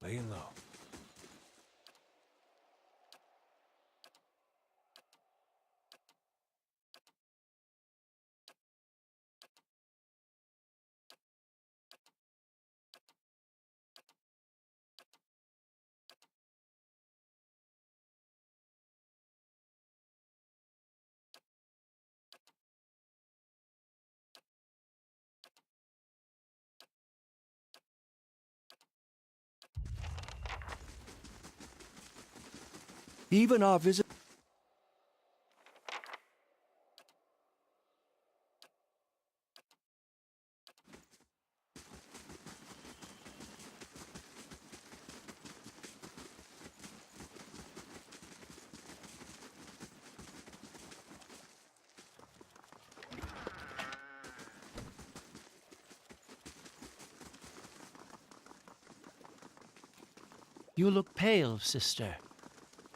Laying low. Even our visit. You look pale, sister.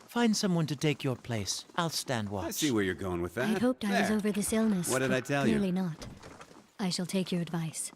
Find someone to take your place. I'll stand watch. I see where you're going with that. I'd hoped I was There. over this illness. What did I but tell you? Clearly not. I shall take your advice.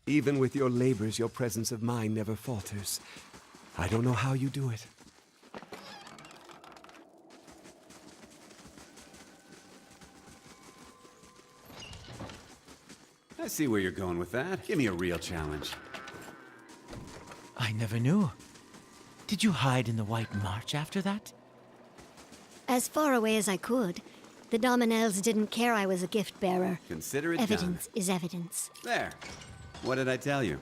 Even with your labors, your presence of mind never falters. I don't know how you do it. I see where you're going with that. Give me a real challenge. I never knew. Did you hide in the White March after that? As far away as I could. The Dominels didn't care I was a gift bearer. Consider it Evidence is evidence. done. There. What did I tell you?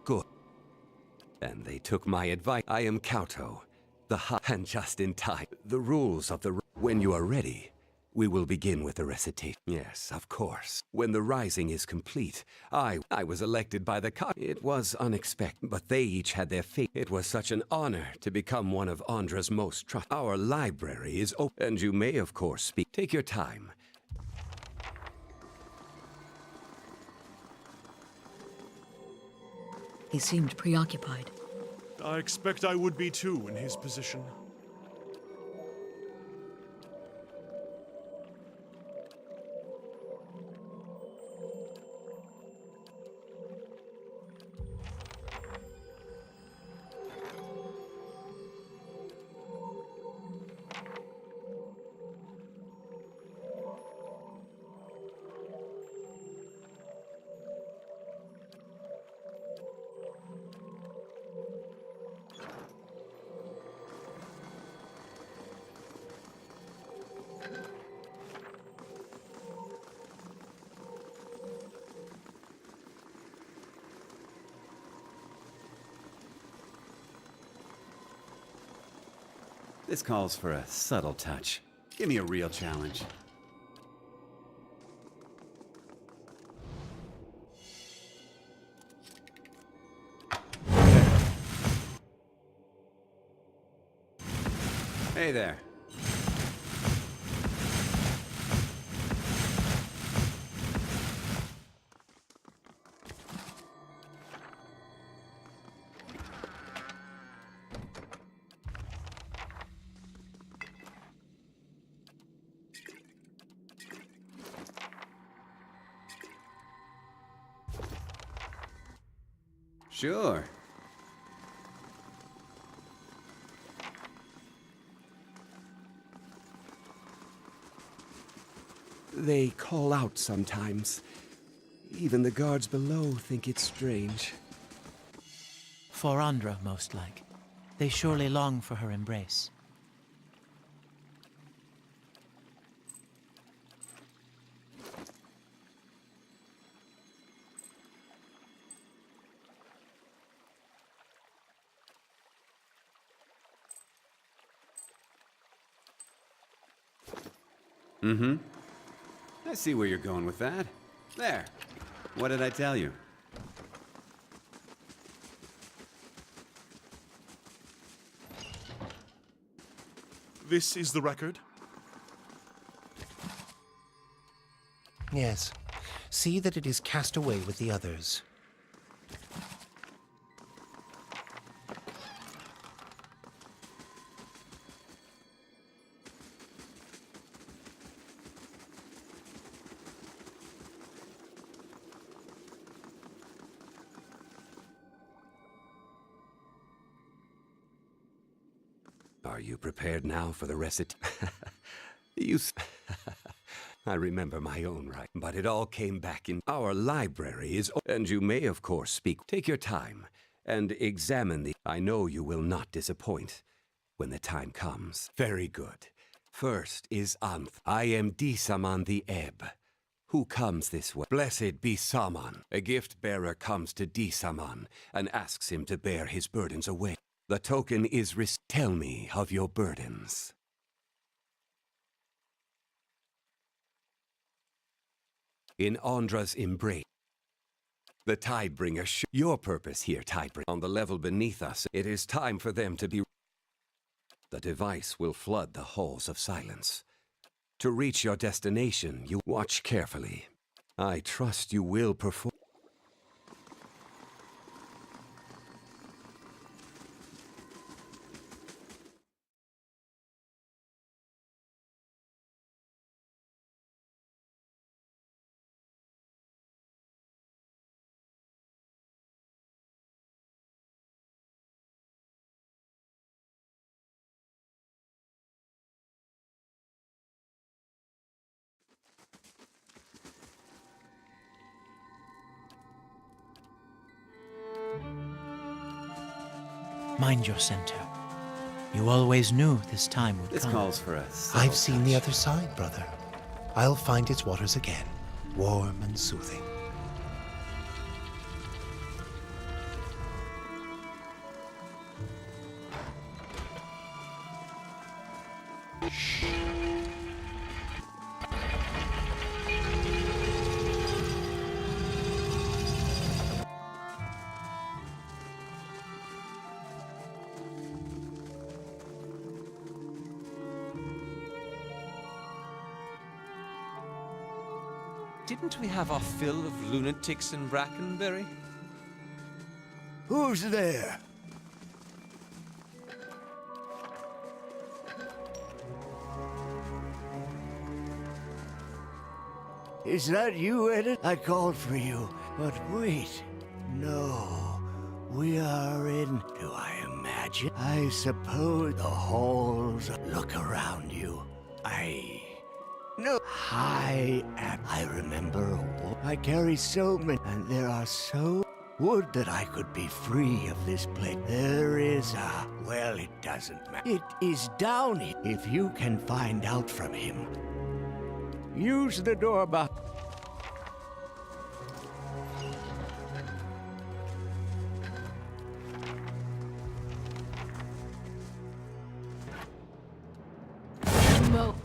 Good. And they took my advice. I am Kauto, the and just in time. The rules of the... When you are ready, we will begin with the recitation. Yes, of course. When the rising is complete, I was elected by the It was unexpected, but they each had their fate. It was such an honor to become one of Andra's most trusted. Our library is open, and you may, of course, speak. Take your time. He seemed preoccupied. I expect I would be too in his position. This calls for a subtle touch. Give me a real challenge. Hey there. Sure. They call out sometimes. Even the guards below think it's strange. For Andra, most like. They surely long for her embrace. I see where you're going with that. There. What did I tell you? This is the record? Yes. See that it is cast away with the others. Are you prepared now for the I remember my own right, but it all came back in our library and you may of course speak. Take your time and examine the... I know you will not disappoint when the time comes. Very good. First is Anth. I am Disaman the Ebb. Who comes this way? Blessed be Saman. A gift-bearer comes to Disaman and asks him to bear his burdens away. The token is tell me of your burdens. In Andra's embrace, the Tidebringer your purpose here, Tidebringer. On the level beneath us, it is time for them to be... The device will flood the halls of silence. To reach your destination, you watch carefully. I trust you will perform... Mind your center. You always knew this time would This come. calls for a subtle I've seen the touch. other side, brother. I'll find its waters again, warm and soothing. Didn't we have our fill of lunatics in Brackenbury? Who's there? Is that you, Edith? I called for you, but wait. No, we are in... Do I imagine? I suppose the halls... Look around you. No, I remember I carry so many, and there are so... Would that I could be free of this place. There is a... Well, it doesn't matter. It is down here. If you can find out from him, use the doorbell. Mo.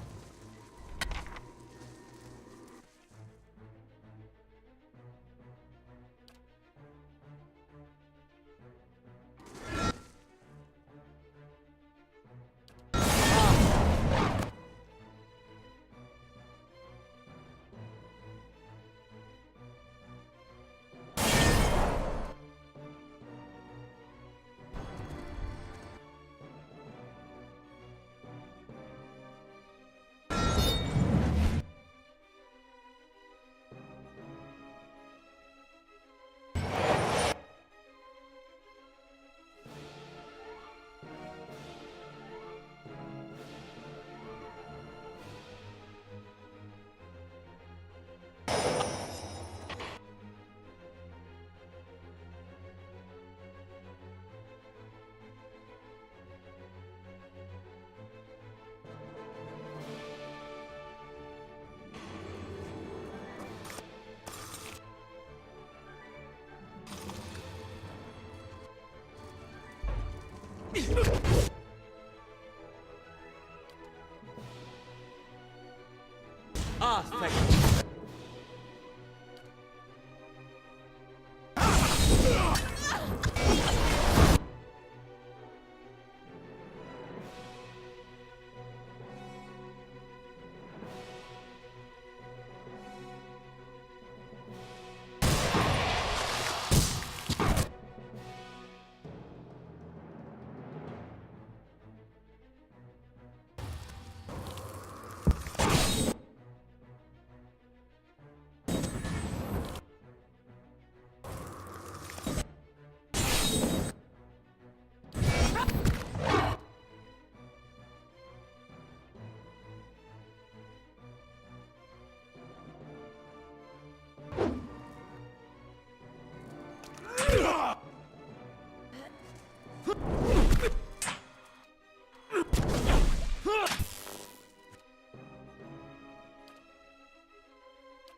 Ah, thank you.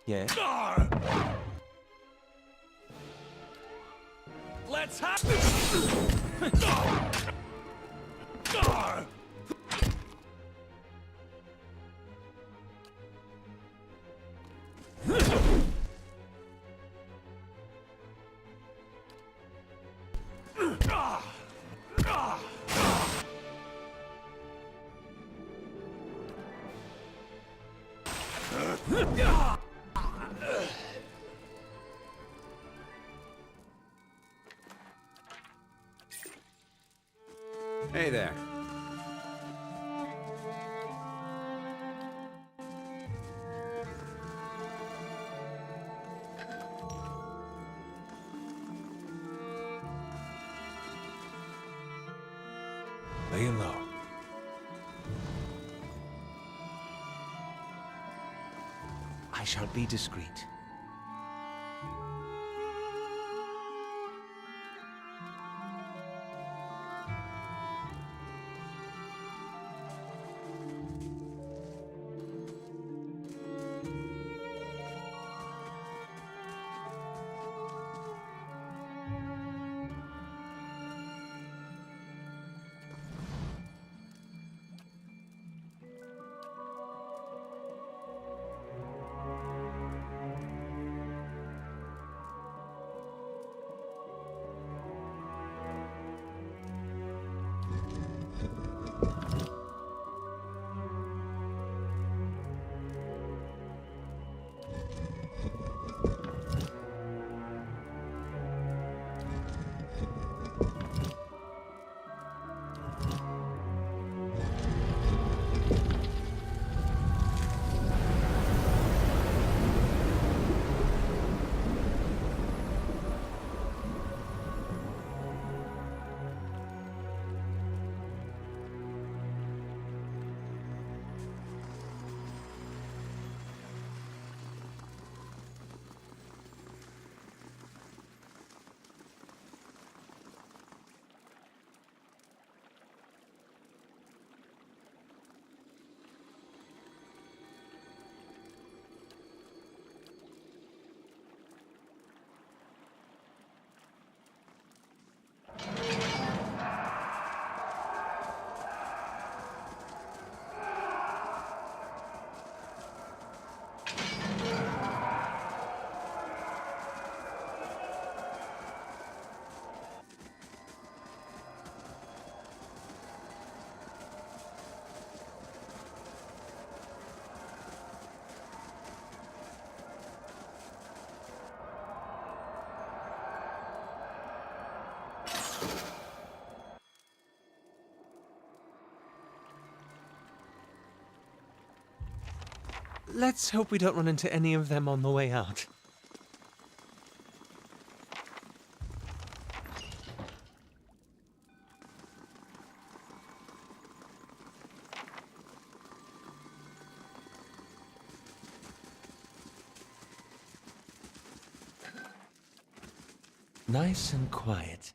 Yeah. Let's have. Hey there. Laying low. I shall be discreet. Let's hope we don't run into any of them on the way out. Nice and quiet.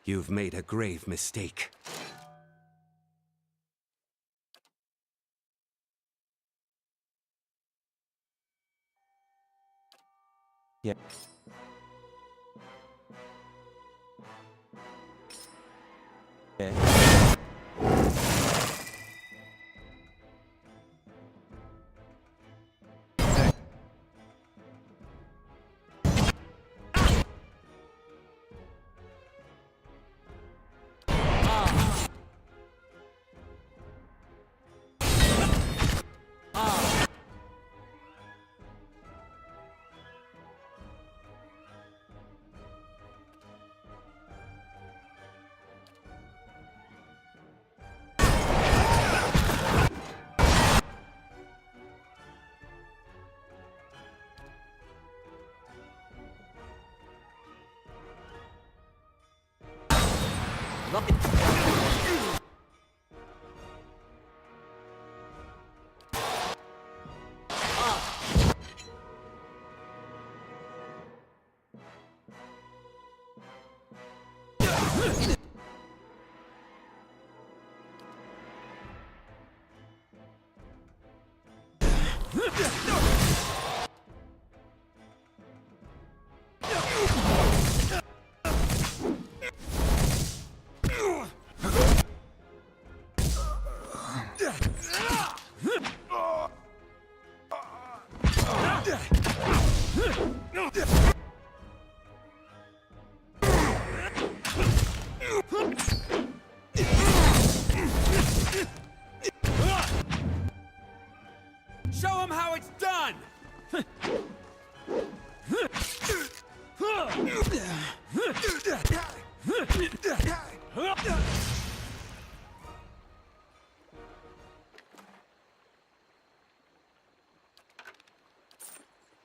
You've made a grave mistake. Yeah. Yeah. Show him how it's done!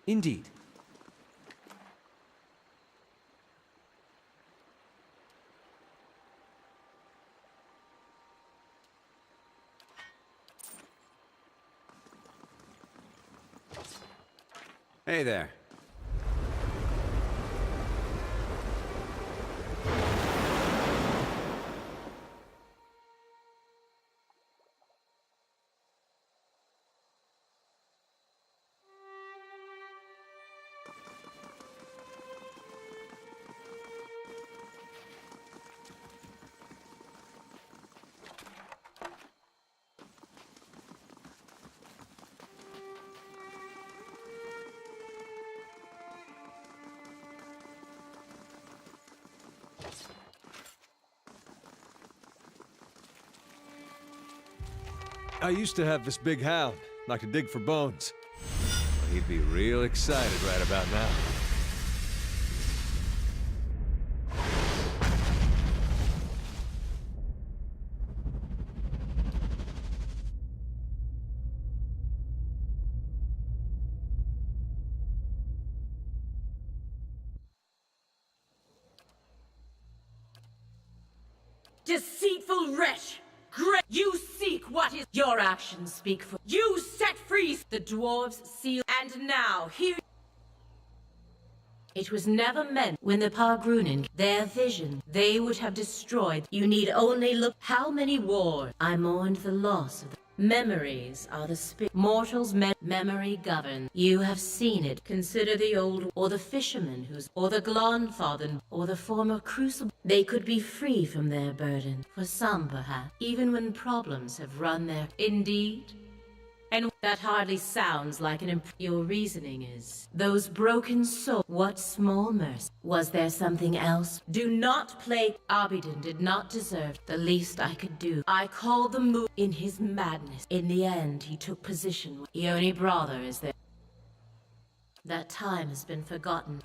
Indeed. Hey there. I used to have this big hound, like to dig for bones. He'd be real excited right about now. Deceitful wretch! Great! You seek what is your actions speak for you. Set free the dwarves seal, and now here. It was never meant when the Pargrunin, their vision, they would have destroyed. You need only look how many wars. I mourned the loss of the memories are the spirit. Mortals memory govern. You have seen it. Consider the old, or the fisherman who's, or the Glonfather, or the former crucible. They could be free from their burden. For some, perhaps, even when problems have run their. Indeed. And that hardly sounds like an your reasoning is. Those broken souls. What small mercy. Was there something else? Do not play. Abidin did not deserve the least I could do. I called the move in his madness. In the end, he took position. The only brother is there. That time has been forgotten.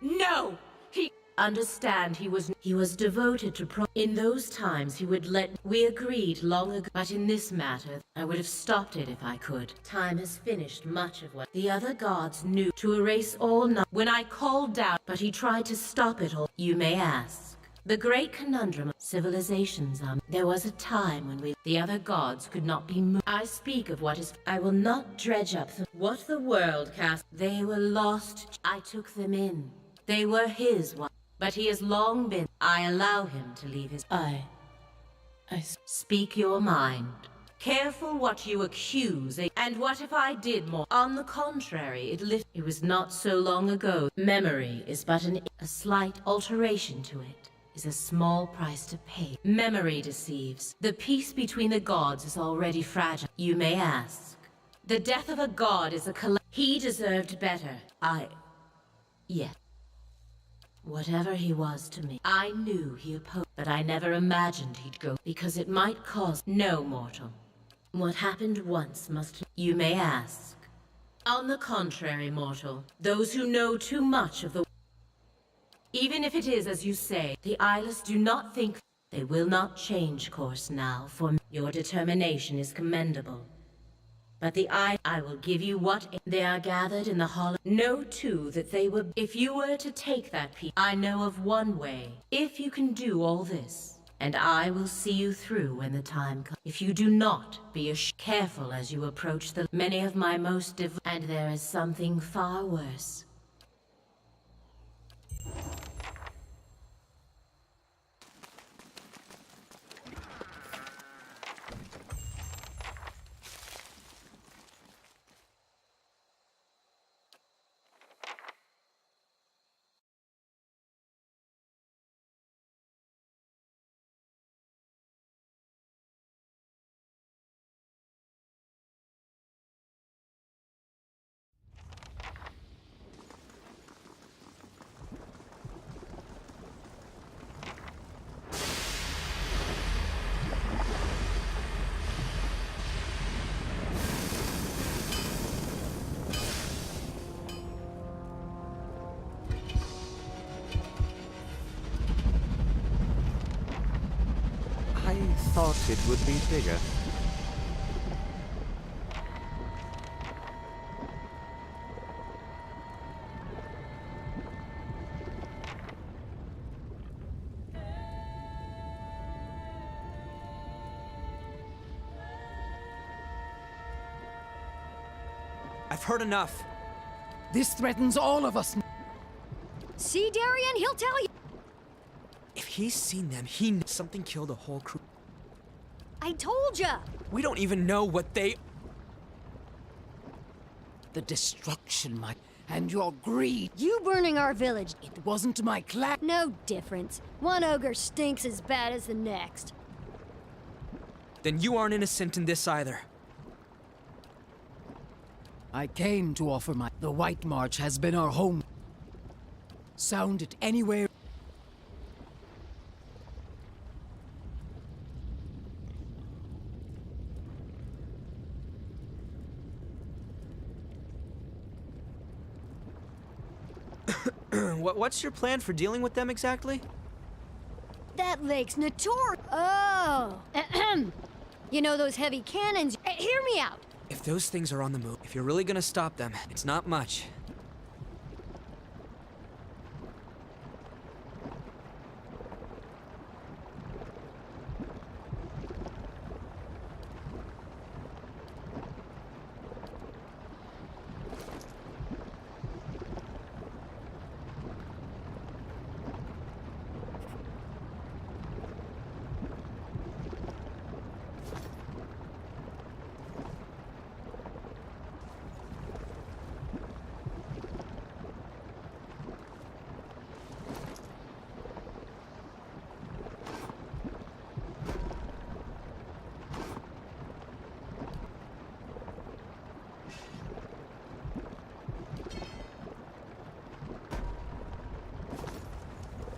No! He... Understand, he was devoted to in those times he would let. We agreed long ago, but in this matter, I would have stopped it if I could. Time has finished much of what the other gods knew to erase all. When I called down, but he tried to stop it all. You may ask. The great conundrum of civilizations. There was a time when the other gods could not be moved. I speak of what is. I will not dredge up what the world cast. They were lost. I took them in. They were his. But he has long been. I allow him to leave his... Speak your mind. Careful what you accuse, and what if I did more? On the contrary, it was not so long ago. Memory is but a slight alteration to it is a small price to pay. Memory deceives. The peace between the gods is already fragile. You may ask. The death of a god is he deserved better. Yes. Whatever he was to me, I knew he opposed, but I never imagined he'd go, because it might cause no mortal. What happened once must... You may ask. On the contrary, mortal, those who know too much of the... Even if it is as you say, the eyeless do not think... They will not change course now, for your determination is commendable. But I will give you what they are gathered in the hollow. Know too that they were... If you were to take that piece, I know of one way. If you can do all this, and I will see you through when the time comes. If you do not, be careful as you approach the many of my most and there is something far worse. I thought it would be bigger. I've heard enough. This threatens all of us. See, Darian? He'll tell you. If he's seen them, he knows something killed the whole crew. I told ya. We don't even know what they... The destruction, and your greed. You burning our village. It wasn't my clan. No difference. One ogre stinks as bad as the next. Then you aren't innocent in this either. I came to offer The White March has been our home. Sound it anywhere. What's your plan for dealing with them exactly? That lake's notorious. Oh. Ahem. You know those heavy cannons? Hear me out. If those things are on the move, if you're really gonna stop them, it's not much.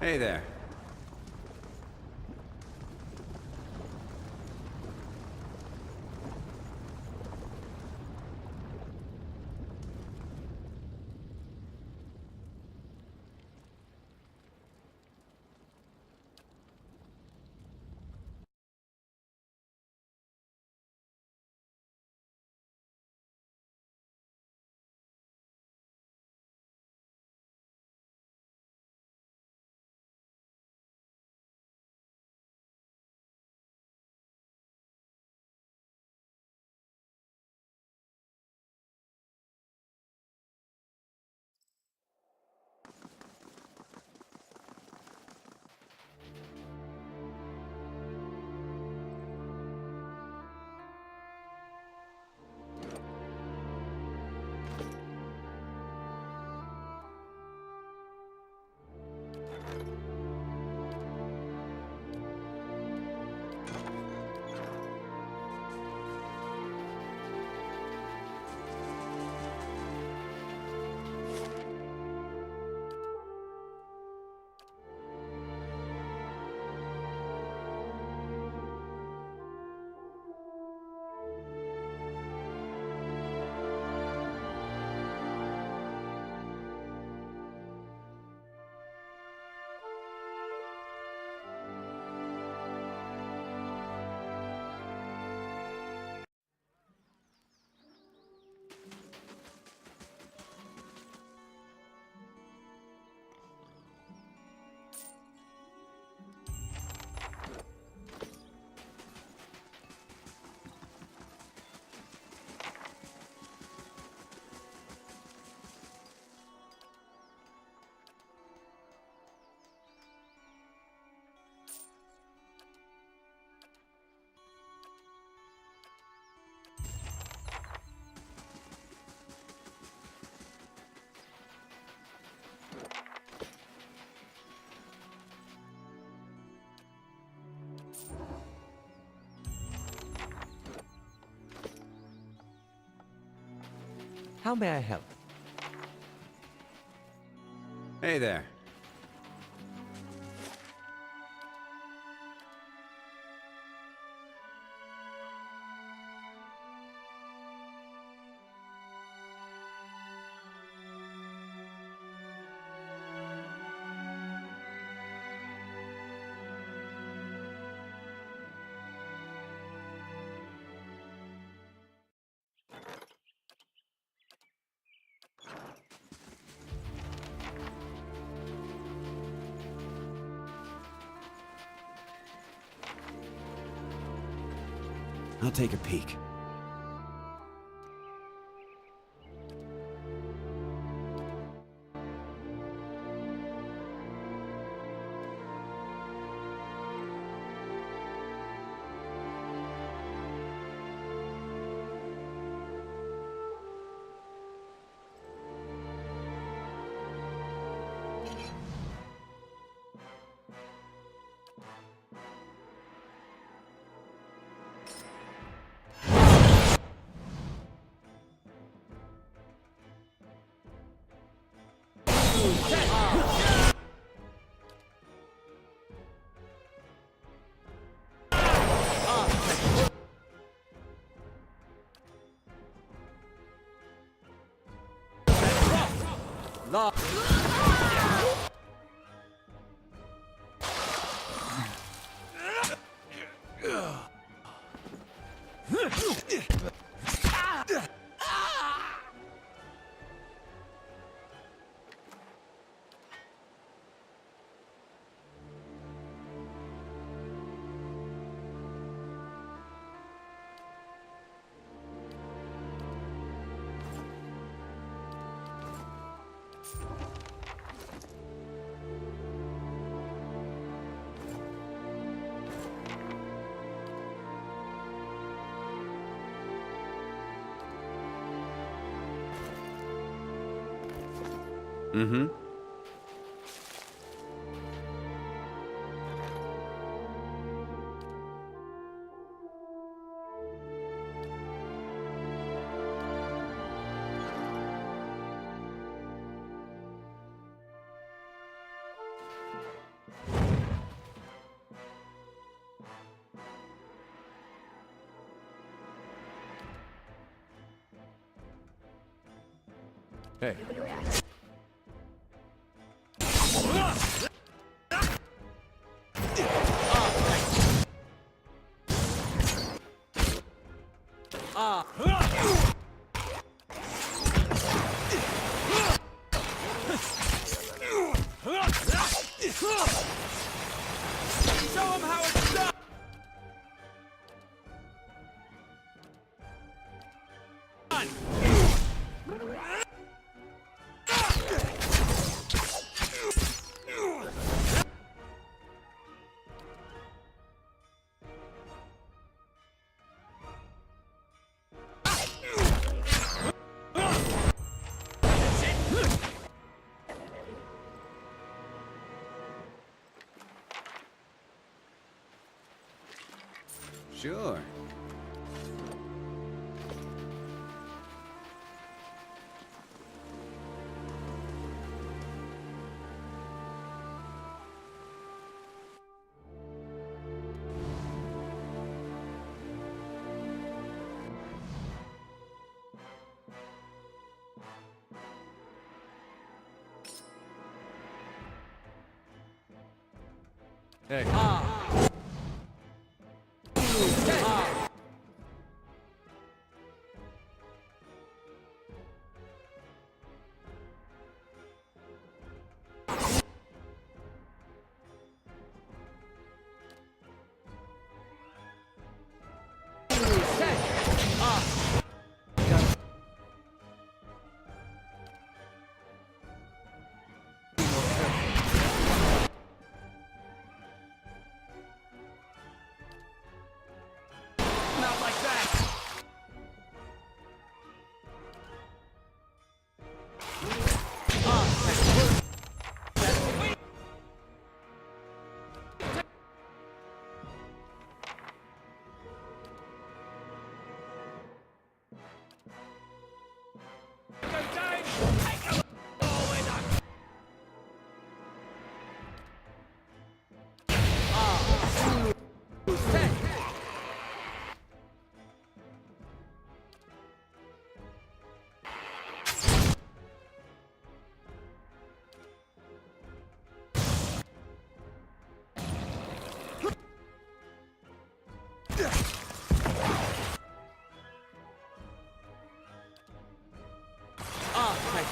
Hey there. How may I help? Hey there. I'll take a peek. Mm-hmm. Hey. Show him how it's done! Sure. Hey. Not like that!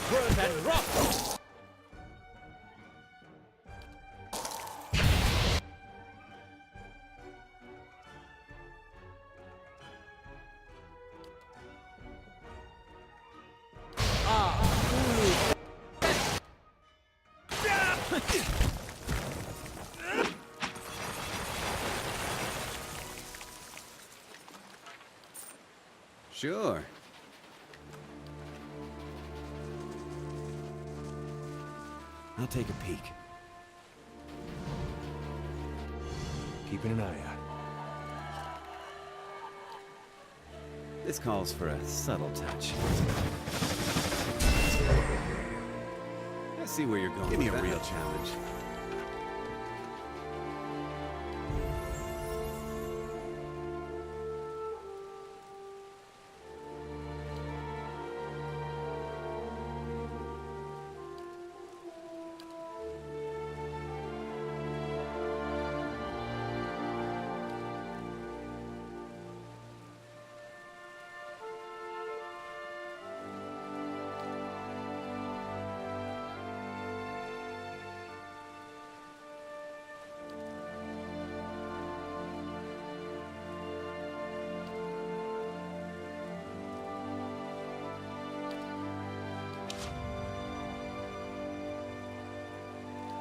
Word and rock! Sure. I'll take a peek. Keeping an eye out. This calls for a subtle touch. I see where you're going. Give me a real challenge.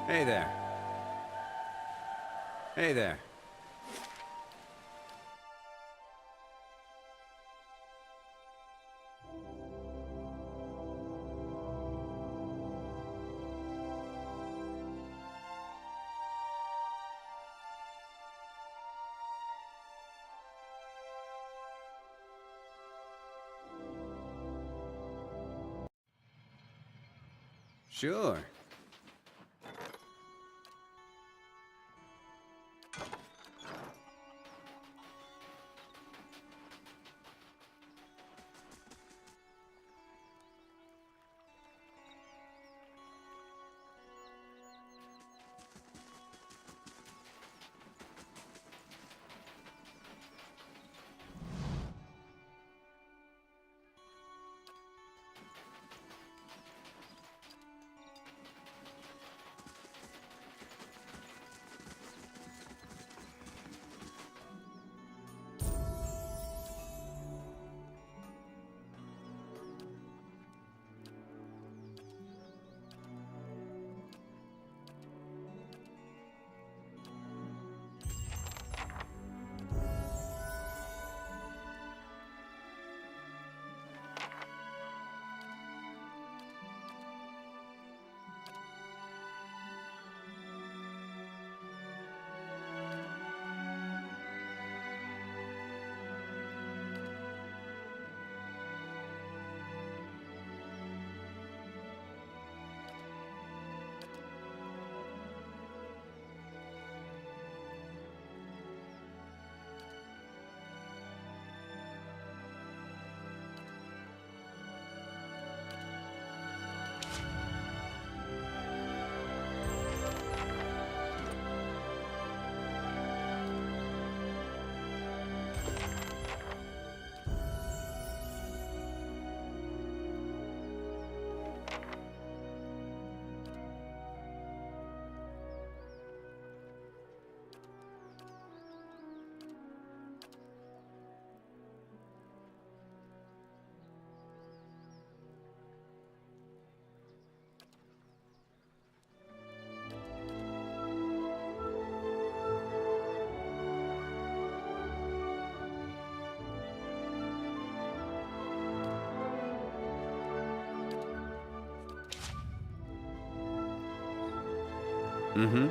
Hey there. Hey there. Sure. Mm-hmm.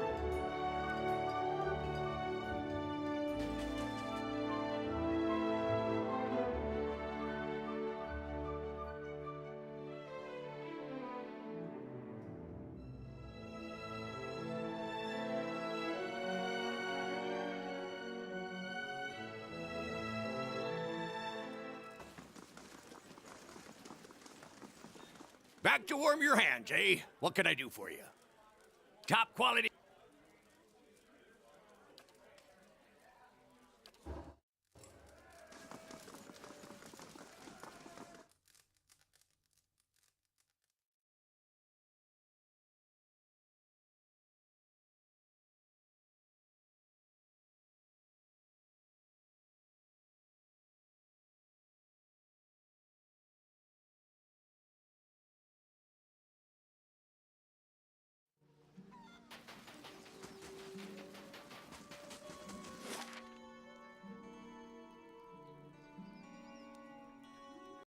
Back to warm your hands, eh? What can I do for you? Top quality.